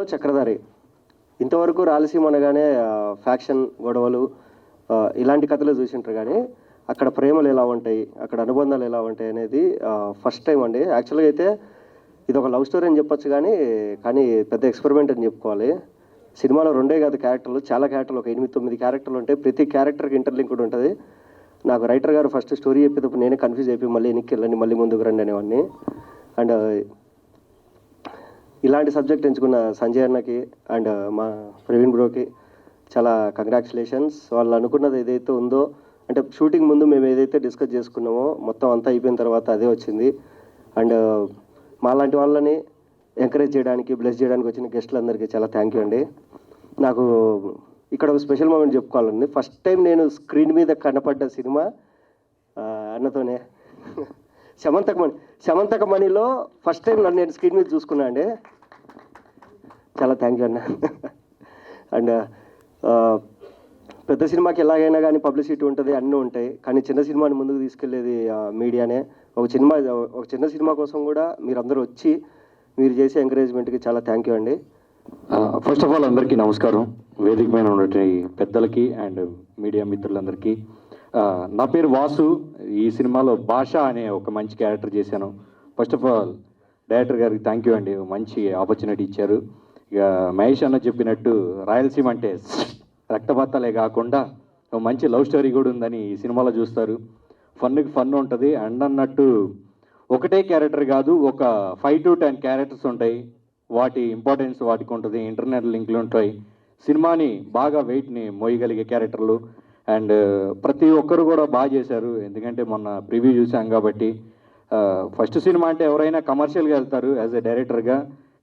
రాయలసీమలో చక్రధారి. ఇంతవరకు రాయలసీమ అనగానే ఫ్యాక్షన్ గొడవలు ఇలాంటి కథలు చూసింటారు, కానీ అక్కడ ప్రేమలు ఎలా ఉంటాయి, అక్కడ అనుబంధాలు ఎలా ఉంటాయి అనేది ఫస్ట్ టైం అండి. యాక్చువల్గా అయితే ఇది ఒక లవ్ స్టోరీ అని చెప్పొచ్చు, కానీ పెద్ద ఎక్స్పెరిమెంట్ అని చెప్పుకోవాలి. సినిమాలో 2 కాదు క్యారెక్టర్లు, చాలా క్యారెక్టర్లు, ఒక 8-9 క్యారెక్టర్లు ఉంటాయి. ప్రతి క్యారెక్టర్కి ఇంటర్లింక్ కూడా ఉంటుంది. నాకు రైటర్ గారు ఫస్ట్ స్టోరీ చెప్పేటప్పుడు నేనే కన్ఫ్యూజ్ అయిపోయి మళ్ళీ వెనక్కి వెళ్ళండి, మళ్ళీ ముందుకు రండి అనేవాడిని. అండ్ ఇలాంటి సబ్జెక్ట్ ఎంచుకున్న సంజయ్ అన్నకి అండ్ మా ప్రవీణ్ బ్రోకి చాలా కంగ్రాచులేషన్స్. వాళ్ళు అనుకున్నది ఏదైతే ఉందో, అంటే షూటింగ్ ముందు మేము ఏదైతే డిస్కస్ చేసుకున్నామో మొత్తం అంతా అయిపోయిన తర్వాత అదే వచ్చింది. అండ్ మాలాంటి వాళ్ళని ఎంకరేజ్ చేయడానికి, బ్లెస్ చేయడానికి వచ్చిన గెస్టులందరికీ చాలా థ్యాంక్ యూ అండి. నాకు ఇక్కడ ఒక స్పెషల్ మూమెంట్ చెప్పుకోవాలండి. ఫస్ట్ టైం నేను స్క్రీన్ మీద కనపడ్డ సినిమా అన్నతోనే. శమంతకమణిలో ఫస్ట్ టైం నన్ను నేను స్క్రీన్ మీద చూసుకున్నా అండి. చాలా థ్యాంక్ యూ అన్న. అండ్ పెద్ద సినిమాకి ఎలాగైనా కానీ పబ్లిసిటీ ఉంటుంది, అన్నీ ఉంటాయి, కానీ చిన్న సినిమాని ముందుకు తీసుకెళ్లేది మీడియానే. ఒక చిన్న సినిమా కోసం కూడా మీరందరూ వచ్చి మీరు చేసే ఎంకరేజ్మెంట్కి చాలా థ్యాంక్ యూ అండి. ఫస్ట్ ఆఫ్ ఆల్ అందరికీ నమస్కారం. వేదిక పైన ఉన్నటువంటి పెద్దలకి అండ్ మీడియా మిత్రులందరికీ. నా పేరు వాసు. ఈ సినిమాలో భాష అనే ఒక మంచి క్యారెక్టర్ చేశాను. ఫస్ట్ ఆఫ్ ఆల్ డైరెక్టర్ గారికి థ్యాంక్ యూ అండి, మంచి ఆపర్చునిటీ ఇచ్చారు. ఇక మహేష్ అన్న చెప్పినట్టు రాయలసీమ అంటే రక్తపాతాలే కాకుండా ఒక మంచి లవ్ స్టోరీ కూడా ఉందని ఈ సినిమాలో చూస్తారు. ఫన్కి ఫన్ ఉంటుంది. అండ్ అన్నట్టు ఒకటే క్యారెక్టర్ కాదు, ఒక 5 to 10 క్యారెక్టర్స్ ఉంటాయి. వాటి ఇంపార్టెన్స్ వాటికి ఉంటుంది, ఇంటర్నెట్ లింక్లు ఉంటాయి. సినిమాని బాగా వెయిట్ని మోయగలిగే క్యారెక్టర్లు. అండ్ ప్రతి ఒక్కరు కూడా బాగా చేశారు. ఎందుకంటే మొన్న ప్రివ్యూ చూసాం కాబట్టి. ఫస్ట్ సినిమా అంటే ఎవరైనా కమర్షియల్గా వెళ్తారు యాజ్ ఎ డైరెక్టర్గా,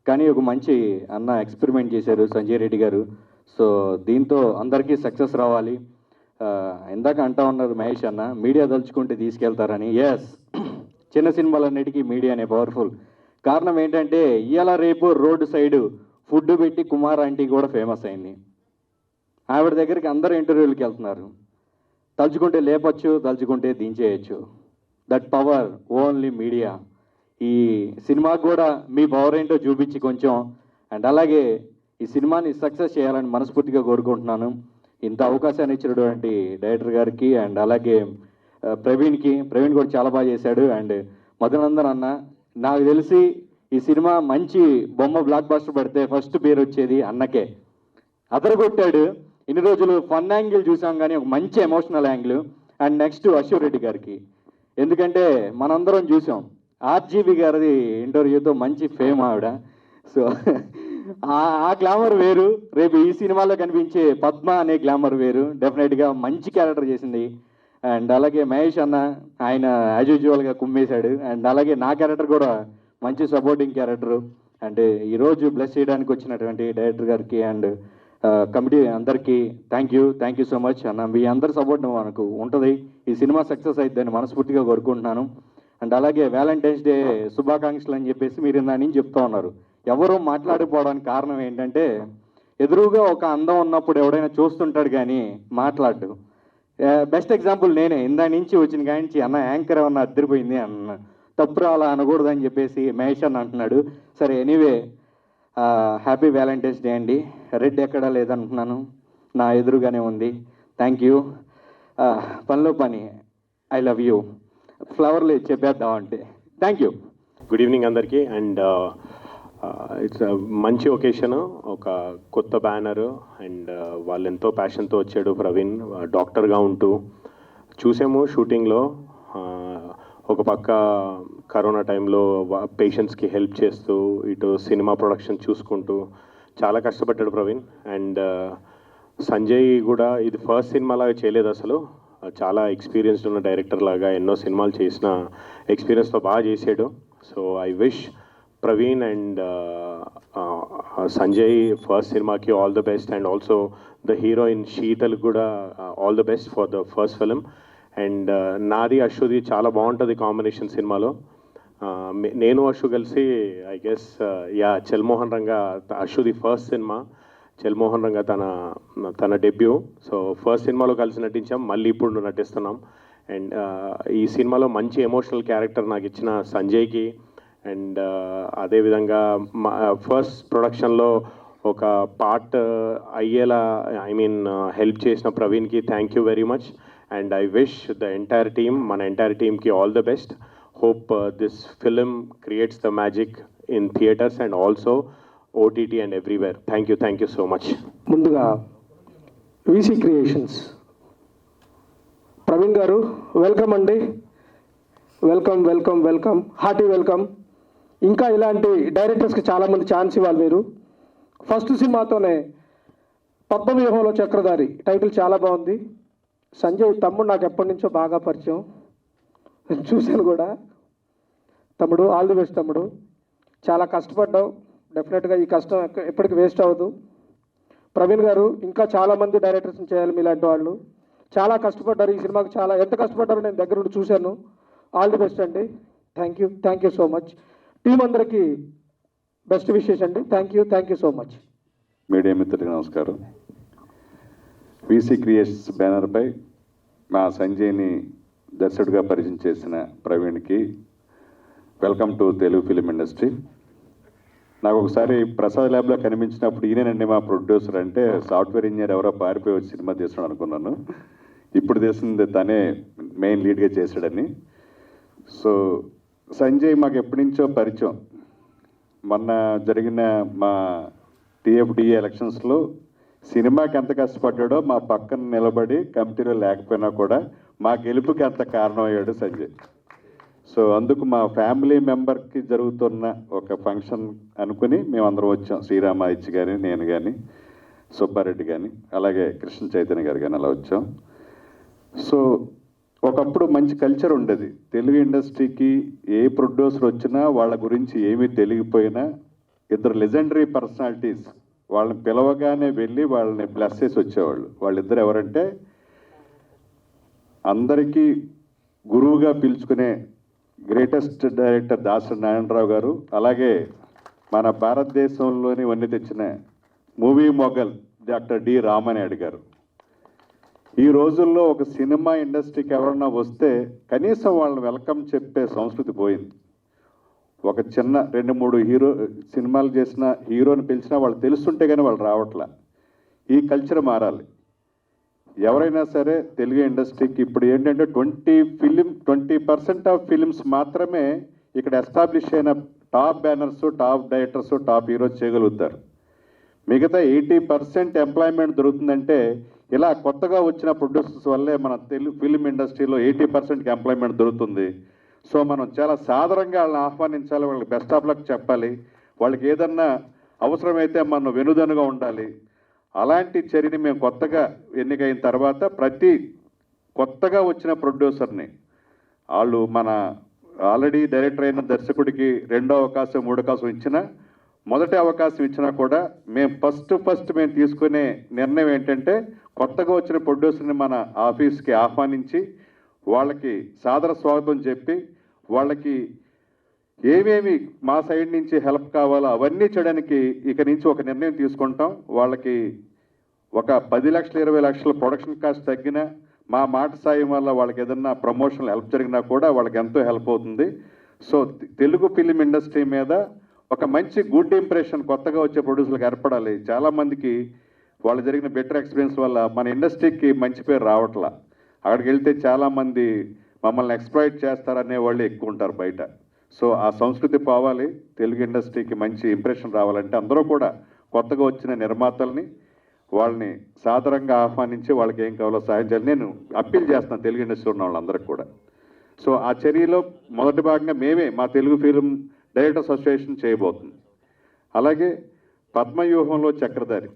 కానీ ఒక మంచి అన్న ఎక్స్పెరిమెంట్ చేశారు సంజయ్ రెడ్డి గారు. సో దీంతో అందరికీ సక్సెస్ రావాలి. ఇందాక అంటా ఉన్నారు మహేష్ అన్న, మీడియా తలుచుకుంటే తీసుకెళ్తారని. ఎస్, చిన్న సినిమాలన్నిటికీ మీడియానే పవర్ఫుల్. కారణం ఏంటంటే ఇవాళ రేపు రోడ్డు సైడు ఫుడ్ పెట్టి కుమార్ ఆంటీ కూడా ఫేమస్ అయింది. ఆవిడ దగ్గరికి అందరూ ఇంటర్వ్యూలకి వెళ్తున్నారు. తలుచుకుంటే లేపచ్చు, తలుచుకుంటే దించేయచ్చు. That power only media. ఈ సినిమాకు కూడా మీ పవర్ ఏంటో చూపించి కొంచెం, అండ్ అలాగే ఈ సినిమాని సక్సెస్ చేయాలని మనస్ఫూర్తిగా కోరుకుంటున్నాను. ఇంత అవకాశాన్ని ఇచ్చినటువంటి డైరెక్టర్ గారికి అండ్ అలాగే ప్రవీణ్ కూడా చాలా బాగా చేశాడు. అండ్ మధునందన్ అన్న, నాకు తెలిసి ఈ సినిమా మంచి బొమ్మ బ్లాక్ బస్టర్ పడితే ఫస్ట్ పేరు వచ్చేది అన్నకే. అదరగొట్టాడు. ఇన్ని రోజులు ఫన్ యాంగిల్ చూసాం, కానీ ఒక మంచి emotional angle. And next Ashok Reddy గారికి, ఎందుకంటే మనందరం చూసాం ఆర్జీవి గారిది ఇంటర్వ్యూతో మంచి ఫేమ్ ఆవిడ. సో ఆ గ్లామర్ వేరు, రేపు ఈ సినిమాలో కనిపించే పద్మ అనే గ్లామర్ వేరు. డెఫినెట్గా మంచి క్యారెక్టర్ చేసింది. అండ్ అలాగే మహేష్ అన్న, ఆయన యాజ్ యూజువల్గా కుమ్మేశాడు. అండ్ అలాగే నా క్యారెక్టర్ కూడా మంచి సపోర్టింగ్ క్యారెక్టరు. అంటే ఈరోజు బ్లెస్ చేయడానికి వచ్చినటువంటి డైరెక్టర్ గారికి అండ్ కమిటీ అందరికీ థ్యాంక్ యూ సో మచ్ అన్న. మీ అందరి సపోర్ట్ మనకు ఉంటుంది. ఈ సినిమా సక్సెస్ అయిద్దని మనస్ఫూర్తిగా కోరుకుంటున్నాను. అండ్ అలాగే వ్యాలంటైన్స్ డే శుభాకాంక్షలు అని చెప్పేసి మీరు ఇందా నుంచి చెప్తా ఉన్నారు. ఎవరూ మాట్లాడిపోవడానికి కారణం ఏంటంటే, ఎదురుగా ఒక అందం ఉన్నప్పుడు ఎవడైనా చూస్తుంటాడు కానీ మాట్లాడు. బెస్ట్ ఎగ్జాంపుల్ నేనే. ఇందా నుంచి వచ్చిన కానించి అన్న యాంకర్ ఏమన్నా అద్దరిపోయింది అన్న, తప్పు అలా అనకూడదని చెప్పేసి మహేష్ అన్న అంటున్నాడు. సరే, ఎనీవే హ్యాపీ వ్యాలంటైన్స్ డే అండి. రెడ్ ఎక్కడా లేదంటున్నాను, నా ఎదురుగానే ఉంది. Thank you. పనిలో పని, ఐ లవ్ యూ. ఫ్లవర్లు చెప్పేద్దాం అంటే థ్యాంక్ యూ. గుడ్ ఈవినింగ్ అందరికీ. అండ్ ఇట్స్ మంచి ఒకేషన్, ఒక కొత్త బ్యానరు. అండ్ వాళ్ళు ఎంతో ప్యాషన్తో వచ్చాడు ప్రవీణ్, డాక్టర్గా ఉంటూ చూసాము షూటింగ్లో. ఒక పక్క కరోనా టైంలో పేషెంట్స్కి హెల్ప్ చేస్తూ, ఇటు సినిమా ప్రొడక్షన్ చూసుకుంటూ చాలా కష్టపడ్డాడు ప్రవీణ్. అండ్ సంజయ్ కూడా ఇది ఫస్ట్ సినిమాలాగా చేయలేదు అసలు. చాలా ఎక్స్పీరియన్స్డ్ ఉన్న డైరెక్టర్ లాగా ఎన్నో సినిమాలు చేసిన ఎక్స్పీరియన్స్తో బాగా చేశాడు. So I wish Praveen and Sanjay first సినిమాకి all the best. And also the heroine Sheetal కూడా all the best for the first film. And నాది అశ్వది చాలా బాగుంటుంది కాంబినేషన్ సినిమాలో. నేను అశ్వ కలిసి ఐ గెస్ చల్మోహన్ రంగా, అశ్వది ఫస్ట్ సినిమా, చల్మోహన్ రంగా తన డెబ్యూ. సో ఫస్ట్ సినిమాలో కలిసి నటించాం, మళ్ళీ ఇప్పుడు నటిస్తున్నాం. అండ్ ఈ సినిమాలో మంచి ఎమోషనల్ క్యారెక్టర్ నాకు ఇచ్చిన సంజయ్కి, అండ్ అదేవిధంగా ఫస్ట్ ప్రొడక్షన్లో ఒక పార్ట్ అయ్యేలా హెల్ప్ చేసిన ప్రవీణ్కి thank you very much. And I wish the entire team, మన ఎంటైర్ టీమ్కి all the best. Hope this film creates the magic in theatres and also OTT and everywhere. Thank you so much. ముందుగా VC creations Praveen garu welcome అండి. Welcome welcome welcome, hearty welcome. ఇంకా ఇలాంటి డైరెక్టర్స్కి చాలామంది chance ఇవ్వాలి మీరు. First సినిమాతోనే పద్మవ్యూహంలో Chakradhari title చాలా బాగుంది. సంజయ్ తమ్ముడు నాకు ఎప్పటి నుంచో బాగా పరిచయం, చూశాను కూడా. తమ్ముడు ఆల్ ది బెస్ట్ తమ్ముడు, చాలా కష్టపడ్డావు. డెఫినెట్గా ఈ కష్టం ఎప్పటికీ వేస్ట్ అవ్వదు. ప్రవీణ్ గారు ఇంకా చాలామంది డైరెక్టర్స్ని చేయాలి మీలాంటి వాళ్ళు. చాలా కష్టపడ్డారు ఈ సినిమాకి, చాలా ఎంత కష్టపడ్డారో నేను దగ్గర నుండి చూశాను. ఆల్ ది బెస్ట్ అండి. Thank you so much. Team అందరికీ బెస్ట్ విషెస్ అండి. Thank you so much. Media మిత్రులకు నమస్కారం. వీసీ క్రియేషన్స్ బ్యానర్పై మా సంజయ్ని దర్శకుడిగా పరిచయం చేసిన ప్రవీణ్కి welcome to Telugu film industry. నాకు ఒకసారి ప్రసాద్ ల్యాబ్లో కనిపించినప్పుడు ఈయనండి మా ప్రొడ్యూసర్ అంటే, సాఫ్ట్వేర్ ఇంజనీర్ ఎవరో పారిపోయి వచ్చి సినిమా తీస్తున్నాడు అనుకున్నాను. ఇప్పుడు తెలిసింది తనే మెయిన్ లీడ్గా చేశాడని. సో సంజయ్ మాకు ఎప్పటి నుంచో పరిచయం. మొన్న జరిగిన మా టీఎఫ్డిఏ ఎలక్షన్స్లో సినిమాకి ఎంత కష్టపడ్డాడో మా పక్కన నిలబడి కమిటీలో లేకపోయినా కూడా మా గెలుపుకి అంత కారణమయ్యాడు సంజయ్. సో అందుకు మా ఫ్యామిలీ మెంబర్కి జరుగుతున్న ఒక ఫంక్షన్ అనుకుని మేమందరం వచ్చాం. శ్రీరామాదిత్య గారి, నేను కానీ, సుబ్బారెడ్డి కానీ, అలాగే కృష్ణ చైతన్య గారు కానీ అలా వచ్చాం. సో ఒకప్పుడు మంచి కల్చర్ ఉండేది తెలుగు ఇండస్ట్రీకి. ఏ ప్రొడ్యూసర్ వచ్చినా వాళ్ళ గురించి ఏమీ తెలియకపోయినా ఇద్దరు లెజెండరీ పర్సనాలిటీస్ వాళ్ళని పిలవగానే వెళ్ళి వాళ్ళని బ్లెస్ చేసి వచ్చేవాళ్ళు. వాళ్ళిద్దరు ఎవరంటే, అందరికీ గురువుగా పిలుచుకునే గ్రేటెస్ట్ డైరెక్టర్ దాసరి నారాయణరావు గారు, అలాగే మన భారతదేశంలోని వన్నీ తెచ్చిన movie mogul doctor D Ramanaidu గారు. ఈ రోజుల్లో ఒక సినిమా ఇండస్ట్రీకి ఎవరన్నా వస్తే కనీసం వాళ్ళని వెల్కమ్ చెప్పే సంస్కృతి పోయింది. ఒక చిన్న 2-3 సినిమాలు చేసిన హీరోని పిలిచినా వాళ్ళు తెలుస్తుంటే కానీ వాళ్ళు రావట్లా. ఈ కల్చర్ మారాలి. ఎవరైనా సరే తెలుగు ఇండస్ట్రీకి ఇప్పుడు ఏంటంటే 20% ఆఫ్ ఫిలిమ్స్ మాత్రమే ఇక్కడ ఎస్టాబ్లిష్ అయిన top banners, top directors, top heroes చేయగలుగుతారు. మిగతా 80% ఎంప్లాయ్మెంట్ దొరుకుతుందంటే ఇలా కొత్తగా వచ్చిన ప్రొడ్యూసర్స్ వల్లే మన తెలుగు ఫిలిం ఇండస్ట్రీలో 80%కి ఎంప్లాయ్మెంట్ దొరుకుతుంది. సో మనం చాలా సాధారణంగా వాళ్ళని ఆహ్వానించాలి, వాళ్ళకి బెస్ట్ ఆఫ్ లక్ చెప్పాలి, వాళ్ళకి ఏదన్నా అవసరమైతే మనం వెనుదనుగా ఉండాలి. అలాంటి చర్యని మేము కొత్తగా ఎన్నికైన తర్వాత ప్రతి కొత్తగా వచ్చిన ప్రొడ్యూసర్ని వాళ్ళు మన ఆల్రెడీ డైరెక్టర్ అయిన దర్శకుడికి 2వ అవకాశం, 3వ అవకాశం ఇచ్చినా, మొదటి అవకాశం ఇచ్చినా కూడా మేము ఫస్ట్ మేము తీసుకునే నిర్ణయం ఏంటంటే, కొత్తగా వచ్చిన ప్రొడ్యూసర్ని మన ఆఫీస్కి ఆహ్వానించి వాళ్ళకి సాదర స్వాగతం చెప్పి వాళ్ళకి ఏమేమి మా సైడ్ నుంచి హెల్ప్ కావాలో అవన్నీ చేయడానికి ఇక నుంచి ఒక నిర్ణయం తీసుకుంటాం. వాళ్ళకి ఒక 10 లక్షలు 20 లక్షల ప్రొడక్షన్ కాస్ట్ తగ్గినా మా మాట సాయం వల్ల వాళ్ళకి ఏదన్నా ప్రమోషనల్ హెల్ప్ జరిగినా కూడా వాళ్ళకి ఎంతో హెల్ప్ అవుతుంది. సో తెలుగు ఫిలిం ఇండస్ట్రీ మీద ఒక మంచి గుడ్ ఇంప్రెషన్ కొత్తగా వచ్చే ప్రొడ్యూసర్లకు ఏర్పడాలి. చాలామందికి వాళ్ళు జరిగిన బెటర్ ఎక్స్పీరియన్స్ వల్ల మన ఇండస్ట్రీకి మంచి పేరు రావట్లా. అక్కడికి వెళ్తే చాలామంది మమ్మల్ని ఎక్స్ప్లాయిట్ చేస్తారనే వాళ్ళు ఎక్కువ ఉంటారు బయట. సో ఆ సంస్కృతి పోవాలి. తెలుగు ఇండస్ట్రీకి మంచి ఇంప్రెషన్ రావాలంటే అందరూ కూడా కొత్తగా వచ్చిన నిర్మాతల్ని వాళ్ళని సాదరంగా ఆహ్వానించి వాళ్ళకి ఏం కావాలో సాయం చేయాలి. నేను అప్పీల్ చేస్తున్నాను తెలుగు ఇండస్ట్రీ ఉన్న వాళ్ళందరికీ కూడా. సో ఆ చర్యలో మొదటి భాగంగా మేమే మా తెలుగు ఫిలిం డైరెక్టర్స్ అసోసియేషన్ చేయబోతుంది. అలాగే పద్మవ్యూహంలో చక్రధారి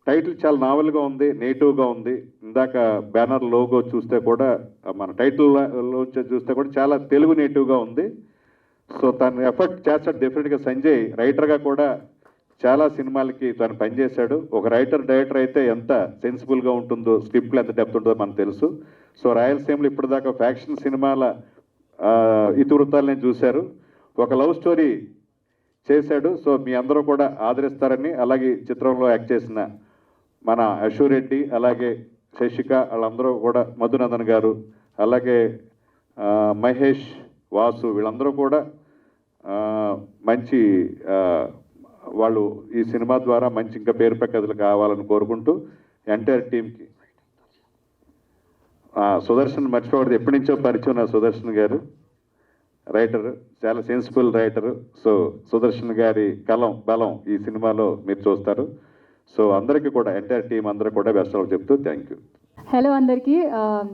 టైటిల్ చాలా నావెల్గా ఉంది, నేటివ్గా ఉంది. ఇందాక బ్యానర్ లోగో చూస్తే కూడా, మన టైటిల్లో చూస్తే కూడా చాలా తెలుగు నేటివ్గా ఉంది. సో తను ఎఫర్ట్ చేస్తాడు డెఫినెట్గా. సంజయ్ రైటర్గా కూడా చాలా సినిమాలకి తను పనిచేశాడు. ఒక డైరెక్టర్ అయితే ఎంత సెన్సిబుల్గా ఉంటుందో, స్క్రిప్ట్లో ఎంత డెప్త్ ఉంటుందో మనకు తెలుసు. సో రాయలసీమలో ఇప్పటిదాకా ఫ్యాక్షన్ సినిమాల ఇతివృత్తాలని చూశారు. ఒక లవ్ స్టోరీ చేశాడు. సో మీ అందరూ కూడా ఆదరిస్తారని, అలాగే చిత్రంలో యాక్ట్ చేసిన మన అశూరెడ్డి, అలాగే శశిక, వాళ్ళందరూ కూడా, మధునందన్ గారు, అలాగే మహేష్, వాసు, వీళ్ళందరూ కూడా మంచి వాళ్ళు ఈ సినిమా ద్వారా మంచి ఇంకా పేరు ప్రఖ్యాతులు కావాలని కోరుకుంటూ ఎంటైర్ టీంకి సుదర్శన్ మర్చిపోకూడదు, ఎప్పటి నుంచో పరిచయం నా సుదర్శన్ గారు రైటర్, చాలా సెన్సిబుల్ రైటర్. సో సుదర్శన్ గారి బలం ఈ సినిమాలో మీరు చూస్తారు. సో అందరికీ కూడా ఎంటైర్ టీం అందరూ కూడా బెస్ట్ ఆఫ్ చెప్తూ థ్యాంక్ యూ. హలో అందరికీ,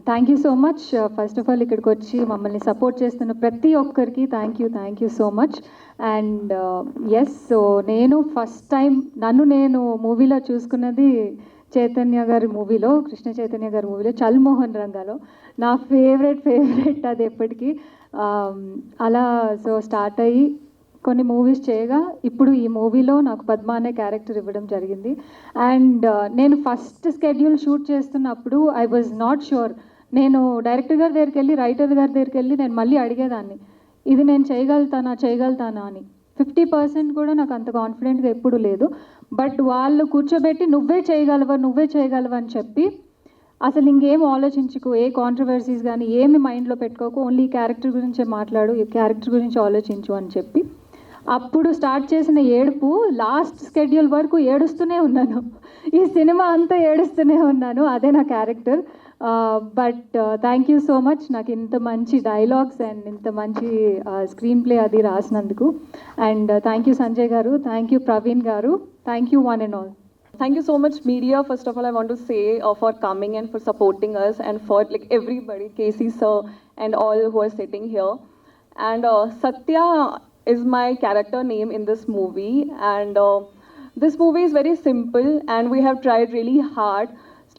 thank you so much. First of all ఇక్కడికి వచ్చి మమ్మల్ని సపోర్ట్ చేస్తున్న ప్రతి ఒక్కరికి thank you so much. And yes, so నేను ఫస్ట్ టైం నేను మూవీలో చూసుకున్నది చైతన్య గారి మూవీలో, కృష్ణ చైతన్య గారి మూవీలో చల్మోహన్ రంగాలో. నా ఫేవరెట్ అది ఎప్పటికీ. అలా సో స్టార్ట్ అయ్యి కొన్ని మూవీస్ చేయగా ఇప్పుడు ఈ మూవీలో నాకు పద్మ అనే క్యారెక్టర్ ఇవ్వడం జరిగింది. అండ్ నేను ఫస్ట్ స్కెడ్యూల్ షూట్ చేస్తున్నప్పుడు ఐ వాజ్ నాట్ షూర్. నేను డైరెక్టర్ గారి దగ్గరికి వెళ్ళి, రైటర్ గారి దగ్గరికి వెళ్ళి నేను మళ్ళీ అడిగేదాన్ని, ఇది నేను చేయగలుగుతానా అని. 50% కూడా నాకు అంత కాన్ఫిడెంట్గా ఎప్పుడు లేదు. బట్ వాళ్ళు కూర్చోబెట్టి నువ్వే చేయగలవు అని చెప్పి, అసలు ఇంకేం ఆలోచించుకో, ఏ కాంట్రవర్సీస్ కానీ ఏమి మైండ్లో పెట్టుకోకు, ఓన్లీ ఈ క్యారెక్టర్ గురించే మాట్లాడు, ఈ క్యారెక్టర్ గురించి ఆలోచించు అని చెప్పి అప్పుడు స్టార్ట్ చేసిన ఏడుపు లాస్ట్ స్కెడ్యూల్ వరకు ఏడుస్తూనే ఉన్నాను. ఈ సినిమా అంతా ఏడుస్తూనే ఉన్నాను. అదే నా character. But thank you so much నాకు ఇంత మంచి డైలాగ్స్ అండ్ ఇంత మంచి స్క్రీన్ ప్లే అది రాసినందుకు. అండ్ థ్యాంక్ యూ సంజయ్ గారు, థ్యాంక్ యూ ప్రవీణ్ గారు, thank you one and all. Thank you so much, media. First of all, I want to say for coming and for supporting us, and for like everybody, Casey sir and all who are sitting here. And Satya is my character name in this movie, and this movie is very simple, and we have tried really hard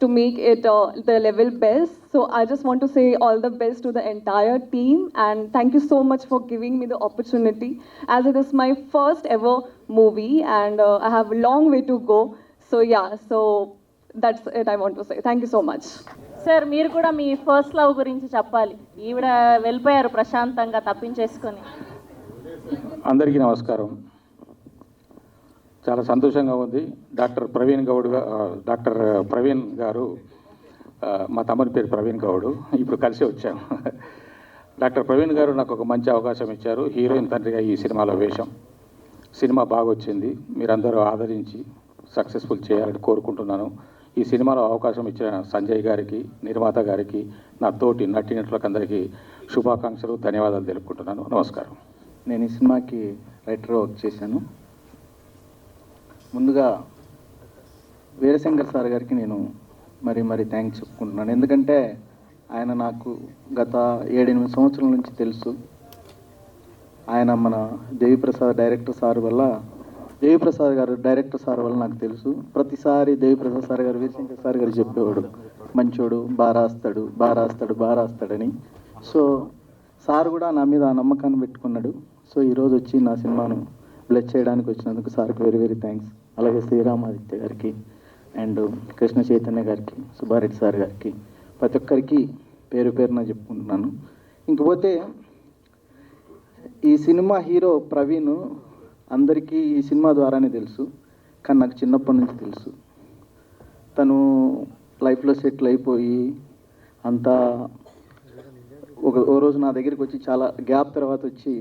to make it the level best. So I just want to say all the best to the entire team, and thank you so much for giving me the opportunity, as it is my first ever movie, and I have a long way to go. So yeah, so that's it I want to say. Thank you so much. Sir, మీరు కూడా మీ first love గురించి చెప్పాలి. ఈవిడ వెళ్ళిపోయారు ప్రశాంతంగా తప్పించేసుకొని. అందరికీ నమస్కారం. చాలా సంతోషంగా ఉంది. డాక్టర్ ప్రవీణ్ గారు, మా తమ్ముని పేరు ప్రవీణ్ గౌడ్, ఇప్పుడు కలిసి వచ్చాము. డాక్టర్ ప్రవీణ్ గారు నాకు ఒక మంచి అవకాశం ఇచ్చారు, హీరోయిన్ తండ్రిగా ఈ సినిమాలో వేషం. సినిమా బాగా వచ్చింది, మీరందరూ ఆదరించి సక్సెస్ఫుల్ చేయాలని కోరుకుంటున్నాను. ఈ సినిమాలో అవకాశం ఇచ్చిన సంజయ్ గారికి, నిర్మాత గారికి, నా తోటి నటీనటులకు అందరికీ శుభాకాంక్షలు, ధన్యవాదాలు తెలుపుకుంటున్నాను. నమస్కారం. నేను ఈ సినిమాకి రైటర్ వర్క్ చేశాను. ముందుగా వీరశంకర్ సార్ గారికి నేను మరీ థ్యాంక్స్ చెప్పుకుంటున్నాను. ఎందుకంటే ఆయన నాకు గత 7-8 సంవత్సరాల నుంచి తెలుసు. ఆయన మన దేవిప్రసాద్ గారు డైరెక్టర్ సార్ వల్ల నాకు తెలుసు. ప్రతిసారి దేవిప్రసాద్ సార్ గారు, వీరశంకర్ సార్ గారు చెప్పేవాడు, మంచోడు, బాగా రాస్తాడని. సో సార్ కూడా నా మీద ఆ నమ్మకాన్ని పెట్టుకున్నాడు. సో ఈరోజు వచ్చి నా సినిమాను బ్లెస్ చేయడానికి వచ్చినందుకు సార్కి వెరీ థ్యాంక్స్. అలాగే శ్రీరామాదిత్య గారికి అండ్ కృష్ణ చైతన్య గారికి, సుబ్బారెడ్డి సార్ గారికి, ప్రతి ఒక్కరికి పేరున చెప్పుకుంటున్నాను. ఇంకపోతే ఈ సినిమా హీరో ప్రవీణ్ అందరికీ ఈ సినిమా ద్వారానే తెలుసు, కానీ నాకు చిన్నప్పటి నుంచి తెలుసు. తను లైఫ్లో సెటిల్ అయిపోయి అంతా ఓ రోజు నా దగ్గరికి వచ్చి చాలా గ్యాప్ తర్వాత వచ్చి,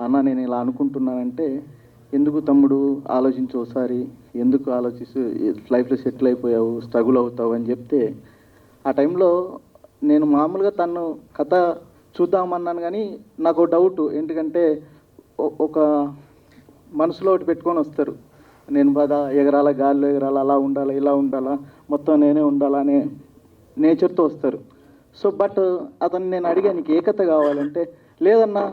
అన్న నేను ఇలా అనుకుంటున్నానంటే, ఎందుకు తమ్ముడు ఆలోచించు ఒకసారి, ఎందుకు ఆలోచిస్తూ లైఫ్లో సెటిల్ అయిపోయావు, స్ట్రగుల్ అవుతావు అని చెప్తే, ఆ టైంలో నేను మామూలుగా తను కథ చూద్దామన్నాను. కానీ నాకు డౌట్ ఏంటంటే, ఒక మనసులో ఒకటి పెట్టుకొని వస్తారు, నేను బాగా ఎగరాలా, గాలిలో ఎగరాలా, అలా ఉండాలా, ఇలా ఉండాలా, మొత్తం నేనే ఉండాలా అనే నేచర్తో వస్తారు. సో బట్ అతను నేను అడిగా, నీకు ఏ కథ కావాలంటే, లేదన్నా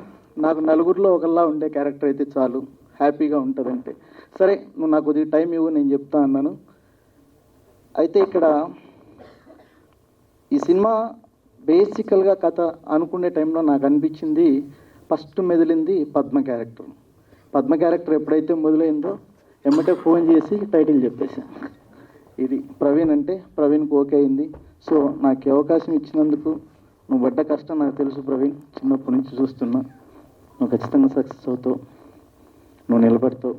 నాకు నలుగురిలో ఒకళ్ళా ఉండే క్యారెక్టర్ అయితే చాలు, హ్యాపీగా ఉంటుందంటే, సరే నువ్వు నాకు కొద్దిగా టైం ఇవ్వు, నేను చెప్తా అన్నాను. అయితే ఇక్కడ ఈ సినిమా బేసికల్గా కథ అనుకునే టైంలో నాకు అనిపించింది, ఫస్ట్ మెదిలింది పద్మ క్యారెక్టర్ ఎప్పుడైతే మొదలైందో ఎమ్మటే ఫోన్ చేసి టైటిల్ చెప్పేశాను. ఇది ప్రవీణ్ అంటే ప్రవీణ్కి ఓకే అయింది. సో నాకు అవకాశం ఇచ్చినందుకు నువ్వు పడ్డ కష్టం నాకు తెలుసు ప్రవీణ్, చిన్నప్పటి నుంచి చూస్తున్నా. నువ్వు ఖచ్చితంగా సక్సెస్ అవుతావు, నువ్వు నిలబడతావు,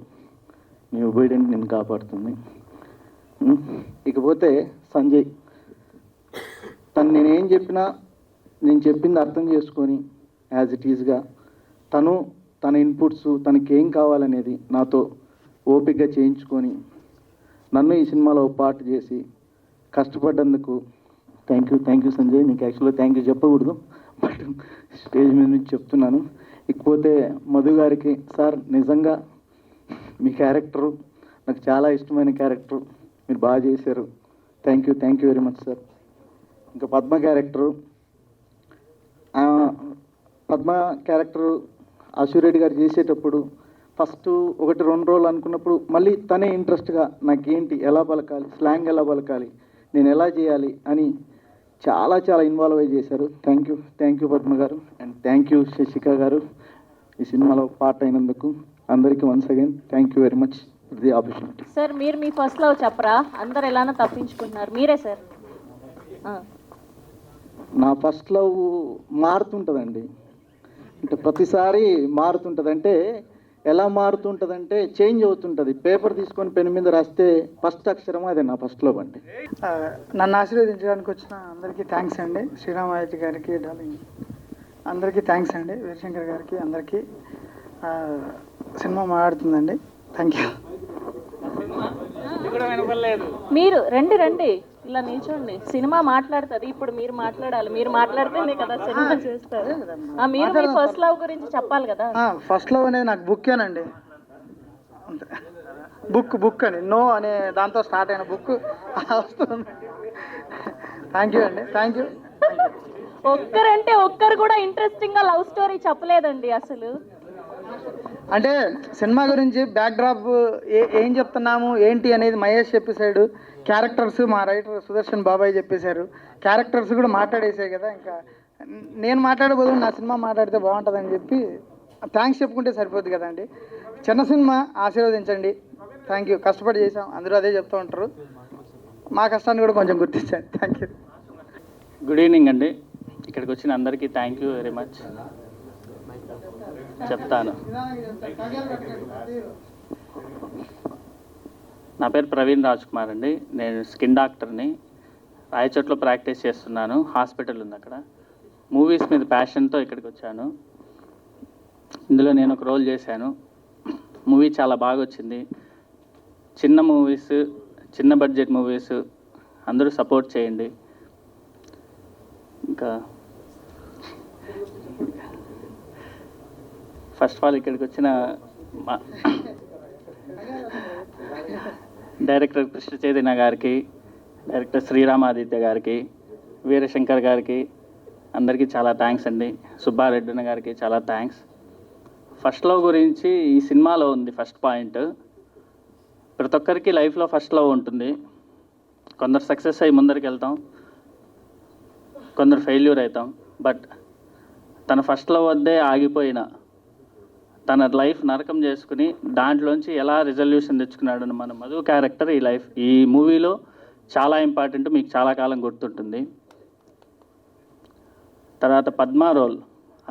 నీ ఒబీడియంట్ నేను కాపాడుతుంది. ఇకపోతే సంజయ్, తను నేనేం చెప్పినా నేను చెప్పింది అర్థం చేసుకొని యాజ్ ఇట్ ఈజ్గా తన ఇన్పుట్స్, తనకి ఏం కావాలనేది నాతో ఓపికగా చేయించుకొని నన్ను ఈ సినిమాలో పార్ట్ చేసి కష్టపడ్డందుకు థ్యాంక్ యూ సంజయ్. నీకు యాక్చువల్గా థ్యాంక్ యూ చెప్పకూడదు, బట్ స్టేజ్ మీద నుంచి చెప్తున్నాను. ఇకపోతే మధు గారికి, సార్ నిజంగా మీ క్యారెక్టరు నాకు చాలా ఇష్టమైన క్యారెక్టర్, మీరు బాగా చేశారు. Thank you very much sir. ఇంకా పద్మ క్యారెక్టరు, పద్మ క్యారెక్టరు అశురెడ్డి గారు చేసేటప్పుడు ఫస్ట్ 1-2 రోజులు అనుకున్నప్పుడు మళ్ళీ తనే ఇంట్రెస్ట్గా నాకేంటి ఎలా పలకాలి, స్లాంగ్ ఎలా పలకాలి, నేను ఎలా చేయాలి అని చాలా ఇన్వాల్వ్ అయ్యి చేశారు. థ్యాంక్ యూ పద్మ గారు. అండ్ థ్యాంక్ యూ శశిక గారు ఈ సినిమాలో పార్ట్ అయినందుకు. అందరికీ once again thank you very much for the opportunity. Sir మీరు మీ ఫస్ట్ లవ్ చెప్పరా? అందరు ఎలానో తప్పించుకుంటున్నారు, మీరే సార్. నా ఫస్ట్ లవ్ మారుతుంటుందండి, అంటే ప్రతిసారి మారుతుంటుంది. అంటే ఎలా మారుతుంటుందంటే చేంజ్ అవుతుంటుంది. పేపర్ తీసుకొని పెన్ మీద రాస్తే ఫస్ట్ అక్షరం అదే నా ఫస్ట్ లవ్ అండి. నన్ను ఆశీర్వదించడానికి వచ్చిన అందరికీ థ్యాంక్స్ అండి. శ్రీరామాయతి గారికి, డార్లింగ్ అందరికీ థ్యాంక్స్ అండి. వీరశంకర్ గారికి అందరికీ. సినిమా మాట్లాడుతుందండి. Thank you. మీరు రండి ఇలా నిల్చోండి. సినిమా మాట్లాడుతుంది, ఇప్పుడు మీరు మాట్లాడాలి. మీరు మాట్లాడితేనే కదా సినిమా చేస్తారు. మీరు మీ ఫస్ట్ లవ్ గురించి చెప్పాలి కదా. ఫస్ట్ లవ్ అనేది నాకు బుక్కేనండి. బుక్ అని నో అనే దాంతో స్టార్ట్ అయిన బుక్ వస్తుంది. థ్యాంక్ యూ అండి. Thank you. ఒక్కరంటే ఒక్కరు కూడా ఇంట్రెస్టింగ్ గా లవ్ స్టోరీ చెప్పలేదండి అసలు. అంటే సినిమా గురించి బ్యాక్ డ్రాప్ ఏం చెప్తున్నాము ఏంటి అనేది మహేష్ చెప్పేశాడు. క్యారెక్టర్స్ మా రైటర్ సుదర్శన్ బాబాయ్ చెప్పేశారు. క్యారెక్టర్స్ కూడా మాట్లాడేసాయి కదా, ఇంకా నేను మాట్లాడే బదులు నా సినిమా మాట్లాడితే బాగుంటుందని చెప్పి థ్యాంక్స్ చెప్పుకుంటే సరిపోద్ది కదండి. చిన్న సినిమా ఆశీర్వదించండి. Thank you. కష్టపడి చేసాం, అందరూ అదే చెప్తూ ఉంటారు. మా కష్టాన్ని కూడా కొంచెం గుర్తించండి. Thank you. గుడ్ ఈవినింగ్ అండి. ఇక్కడికి వచ్చిన అందరికీ థ్యాంక్ యూ వెరీ మచ్ చెప్తాను. నా పేరు ప్రవీణ్ రాజ్ కుమార్ అండి. నేను స్కిన్ డాక్టర్ని. రాయచోట్లో ప్రాక్టీస్ చేస్తున్నాను. హాస్పిటల్ ఉంది అక్కడ. మూవీస్ మీద ప్యాషన్తో ఇక్కడికి వచ్చాను. ఇందులో నేను ఒక రోల్ చేశాను. మూవీ చాలా బాగా వచ్చింది. చిన్న మూవీస్, చిన్న బడ్జెట్ మూవీస్ అందరూ సపోర్ట్ చేయండి. ఇంకా ఫస్ట్ ఆఫ్ ఆల్ ఇక్కడికి వచ్చిన డైరెక్టర్ కృష్ణ చైతన్య గారికి, డైరెక్టర్ శ్రీరామాదిత్య గారికి, వీరశంకర్ గారికి అందరికీ చాలా థ్యాంక్స్ అండి. సుబ్బారెడ్డి గారికి చాలా థ్యాంక్స్. ఫస్ట్ లవ్ గురించి ఈ సినిమాలో ఉంది ఫస్ట్ పాయింట్. ప్రతి ఒక్కరికి లైఫ్లో ఫస్ట్ లవ్ ఉంటుంది. కొందరు సక్సెస్ అయ్యి ముందరికి వెళ్తాం, కొందరు ఫెయిల్యూర్ అవుతాం. బట్ తన ఫస్ట్ లవ్ వద్దే ఆగిపోయిన, తన లైఫ్ నరకం చేసుకుని దాంట్లోంచి ఎలా రిజల్యూషన్ తెచ్చుకున్నాడు మన మధు క్యారెక్టర్ ఈ మూవీలో చాలా ఇంపార్టెంట్, మీకు చాలా కాలం గుర్తుంటుంది. తర్వాత పద్మ రోల్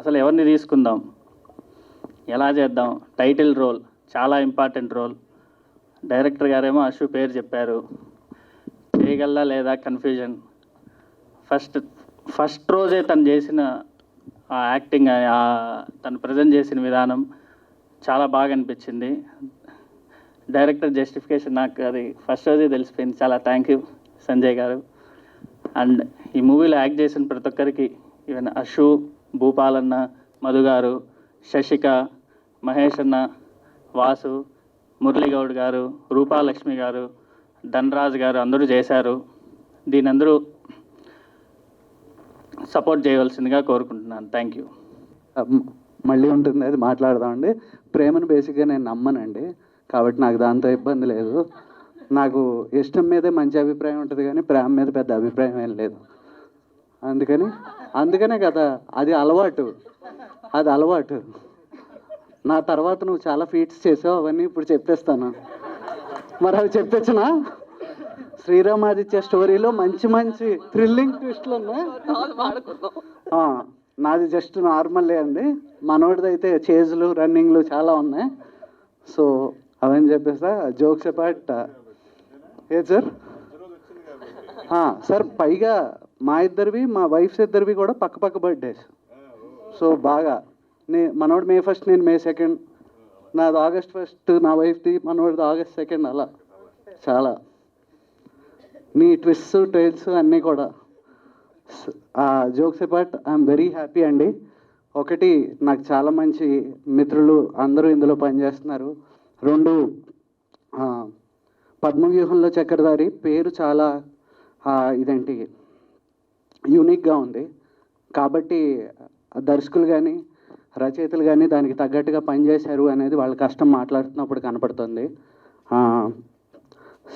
అసలు ఎవరిని తీసుకుందాం, ఎలా చేద్దాం, టైటిల్ రోల్ చాలా ఇంపార్టెంట్ రోల్. డైరెక్టర్ గారేమో అశు పేరు చెప్పారు, చేయగలరా లేదా కన్ఫ్యూజన్. ఫస్ట్ రోజే తను చేసిన ఆ యాక్టింగ్, తను ప్రజెంట్ చేసిన విధానం చాలా బాగా అనిపించింది. డైరెక్టర్ జస్టిఫికేషన్ నాకు అది ఫస్ట్ రోజే తెలిసిపోయింది. చాలా థ్యాంక్ యూ సంజయ్ గారు. అండ్ ఈ మూవీలో యాక్ట్ చేసిన ప్రతి ఒక్కరికి, ఈవెన్ అశు, భూపాలన్న, మధు గారు, శశిక, మహేష్ అన్న, వాసు, మురళీగౌడ్ గారు, రూపాలక్ష్మి గారు, ధనరాజ్ గారు అందరూ చేశారు. దీని అందరూ సపోర్ట్ చేయవలసిందిగా కోరుకుంటున్నాను. Thank you. మళ్ళీ ఉంటుంది, అది మాట్లాడదామండి. ప్రేమను బేసిక్గా నేను నమ్మనండి, కాబట్టి నాకు దాంతో ఇబ్బంది లేదు. నాకు ఇష్టం మీదే మంచి అభిప్రాయం ఉంటుంది, కానీ ప్రేమ మీద పెద్ద అభిప్రాయం ఏం లేదు. అందుకనే కదా, అది అలవాటు. నా తర్వాత నువ్వు చాలా ఫీట్స్ చేసావు, అవన్నీ ఇప్పుడు చెప్పేస్తాను. మరి అవి చెప్పొచ్చునా? శ్రీరామాదిత్య స్టోరీలో మంచి థ్రిల్లింగ్ ట్విస్ట్లు ఉన్నాయి. నాది జస్ట్ నార్మలే అండి. మనోడిది అయితే చేజులు, రన్నింగ్లు చాలా ఉన్నాయి. సో అవన్నీ చెప్పేస్తా. జోక్స్ అపార్ట్, ఏది సార్? సార్ పైగా మా ఇద్దరివి, మా వైఫ్స్ ఇద్దరివి కూడా పక్క బర్త్డేస్. సో బాగా మనోడు May 1, నేను May 2. నాది August 1st, నా వైఫ్ది మనోడిది August 2nd, అలా చాలా నీ ట్విస్ట్ ట్రైల్స్ అన్నీ కూడా. Jokes apart, I'm very happy అండి. ఒకటి, నాకు చాలా మంచి మిత్రులు అందరూ ఇందులో పనిచేస్తున్నారు. 2, పద్మవ్యూహంలో చక్రధారి పేరు చాలా ఇదేంటి యూనిక్గా ఉంది కాబట్టి దర్శకులు కానీ రచయితలు కానీ దానికి తగ్గట్టుగా పనిచేశారు అనేది వాళ్ళ కష్టం మాట్లాడుతున్నప్పుడు కనపడుతుంది.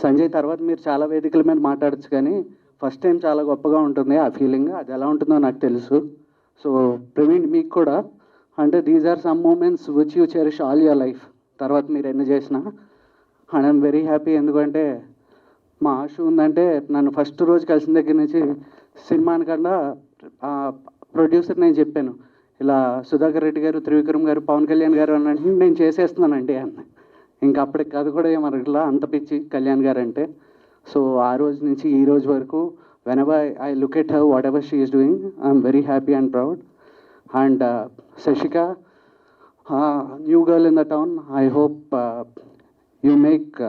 సంజయ్ తర్వాత మీరు చాలా వేదికల మీద మాట్లాడచ్చు కానీ ఫస్ట్ టైం చాలా గొప్పగా ఉంటుంది ఆ ఫీలింగ్. అది ఎలా ఉంటుందో నాకు తెలుసు. సో ప్రవీణ్, మీకు కూడా అంటే these are some moments which you cherish all your life. తర్వాత మీరు ఎన్ని చేసినా అండ్ ఐఎమ్ వెరీ హ్యాపీ. ఎందుకంటే మా ఆశు ఉందంటే నన్ను ఫస్ట్ రోజు కలిసిన దగ్గర నుంచి సినిమానికన్నా ప్రొడ్యూసర్ నేను చెప్పాను, ఇలా సుధాకర్ రెడ్డి గారు, త్రివిక్రమ్ గారు, పవన్ కళ్యాణ్ గారు అన్నట్టు నేను చేసేస్తున్నానండి అన్న. ఇంకా అప్పటికి అది కూడా ఏమనట్లా, అంత పిచ్చి కళ్యాణ్ గారు అంటే. సో ఆ రోజు నుంచి ఈ రోజు వరకు whenever I look at her, whatever she is doing, I'm very happy and proud. And Sashika, new girl in the town, I hope you make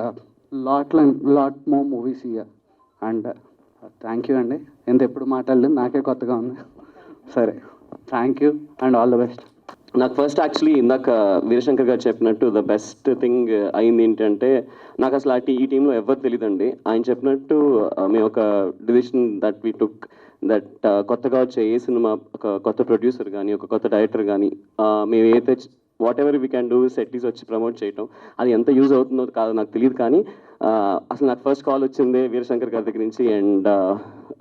lot more movies here. And thank you అండి. ఎంత ఎప్పుడు మాట్లాడలేదు, నాకే కొత్తగా ఉంది. సరే, thank you and all the best. నాకు first actually ఇందాక వీరశంకర్ గారు చెప్పినట్టు ద బెస్ట్ థింగ్ అయింది ఏంటంటే, నాకు అసలు ఈ టీంలో ఎవరు తెలియదండి. ఆయన చెప్పినట్టు మేము ఒక decision that we took that కొత్తగా వచ్చే ఏ సినిమా ఒక కొత్త ప్రొడ్యూసర్ కానీ ఒక కొత్త డైరెక్టర్ కానీ మేము ఏదైతే whatever we can do సెట్లీస్ వచ్చి ప్రమోట్ చేయటం, అది ఎంత యూజ్ అవుతుందో కాదో నాకు తెలియదు. కానీ అసలు నాకు ఫస్ట్ కాల్ వచ్చింది వీరశంకర్ గారి దగ్గర నుంచి అండ్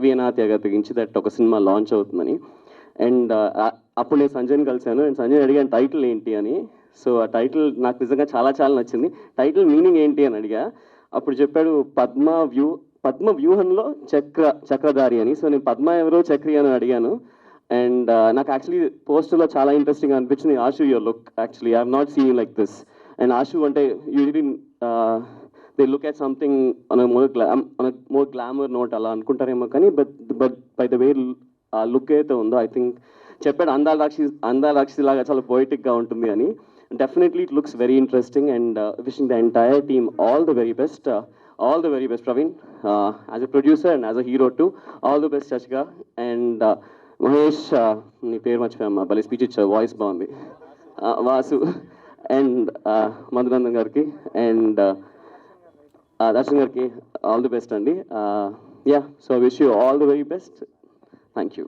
వీణాత్య గారి దగ్గర నుంచి దట్ ఒక సినిమా లాంచ్ అవుతుందని. అండ్ అప్పుడు నేను సంజయ్ని కలిశాను అండ్ సంజయ్ అడిగాను టైటిల్ ఏంటి అని. సో ఆ టైటిల్ నాకు నిజంగా చాలా చాలా నచ్చింది. టైటిల్ మీనింగ్ ఏంటి అని అడిగా. అప్పుడు చెప్పాడు పద్మ వ్యూహంలో చక్రధారి అని. సో నేను పద్మ ఎవరో చక్రి అని అడిగాను. అండ్ నాకు యాక్చువల్లీ పోస్టర్లో చాలా ఇంట్రెస్టింగ్ అనిపించింది. Ashu your look, actually I have not seen like this. And Ashu అంటే usually they look at something on more glamour note అలా అనుకుంటారేమో, కానీ బట్ బై ద వే ఆ లుక్ అయితే ఉందో ఐ థింక్ చెప్పాడు అందాల రాక్షసి లాగా చాలా పోయిటిక్గా ఉంటుంది అని. Definitely it looks very interesting and wishing the entire team all the very best. All the very best Praveen, as a producer and as a hero too. All the best Shashika. And Mahesh, నీ పేరు మర్చిపోయామ్మా, భలే స్పీచ్ ఇచ్చావు, voice బాగుంది. Vasu and Madhunandan గారికి and Darshan గారికి all the best అండి. Yeah, so wish you all the very best. Thank you.